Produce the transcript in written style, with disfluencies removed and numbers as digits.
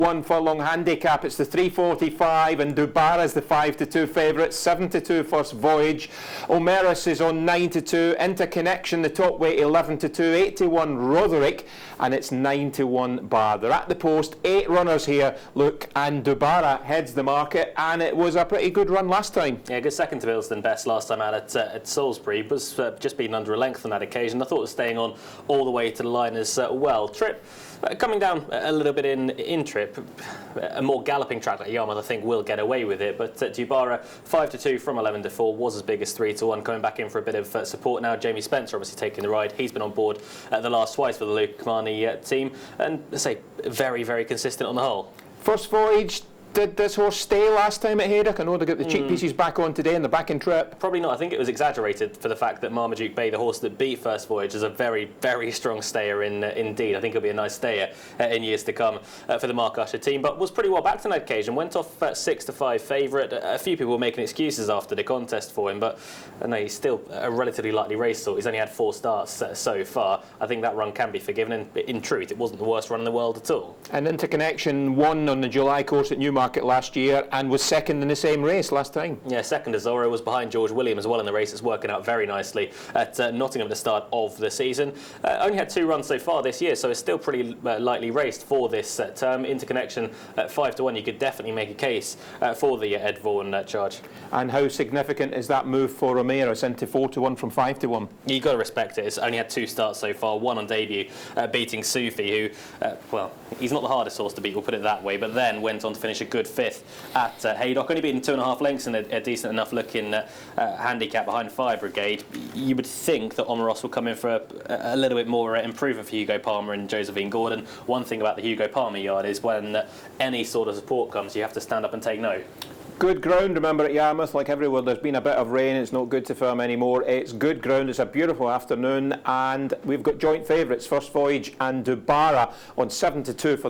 1 furlong handicap. It's the 3:45 and Dubara's the 5-2 favourite. 7-2 First Voyage. Omerus is on 9-2. Interconnection the top weight 11-2. 81 Roderick, and it's 9-1 Bar. They're at the post. 8 runners here, Luke, and Dubara heads the market, and it was a pretty good run last time. Yeah, good second to Bilston Best last time out at Salisbury. Was just beaten under a length on that occasion. I thought it was staying on all the way to the line as well. Trip coming down a little bit in Trip. A more galloping track like Yarmouth, I think, will get away with it. But Dubara 5-2 from 11-4 was as big as 3-1. Coming back in for a bit of support now. Jamie Spencer obviously taking the ride. He's been on board the last twice for the Luke Kimani team, and let's say very, very consistent on the whole. First Voyage. Did this horse stay last time at Haydock? I know they got the cheek pieces back on today and the back in Trip. Probably not. I think it was exaggerated for the fact that Marmaduke Bay, the horse that beat First Voyage, is a very, very strong stayer indeed. I think it'll be a nice stayer in years to come for the Mark Usher team, but was pretty well backed on that occasion. Went off 6-5 favourite. A few people were making excuses after the contest for him, but no, he's still a relatively lightly raced sort. He's only had 4 starts so far. I think that run can be forgiven, and in truth, it wasn't the worst run in the world at all. And Interconnection won on the July course at Newmarket last year and was second in the same race last time. Yeah, second as Zorro, was behind George William as well in the race. It's working out very nicely at Nottingham at the start of the season. Only had 2 runs so far this year, so it's still pretty lightly raced for this term. Interconnection at 5-1, you could definitely make a case for the Ed Vaughan charge. And how significant is that move for Omerus into 4-1 from 5-1? You've got to respect it. It's only had 2 starts so far, 1 on debut, beating Sufi, who, well, he's not the hardest horse to beat, we'll put it that way, but then went on to finish a good 5th at Haydock, only beaten 2.5 lengths in a decent enough looking handicap behind Fire Brigade. You would think that Omerus will come in for a little bit more improvement for Hugo Palmer and Josephine Gordon. One thing about the Hugo Palmer yard is when any sort of support comes, you have to stand up and take note. Good ground, remember, at Yarmouth, like everywhere there's been a bit of rain, it's not good to firm anymore. It's good ground, it's a beautiful afternoon, and we've got joint favourites, First Voyage and Dubara, on 7-2 for the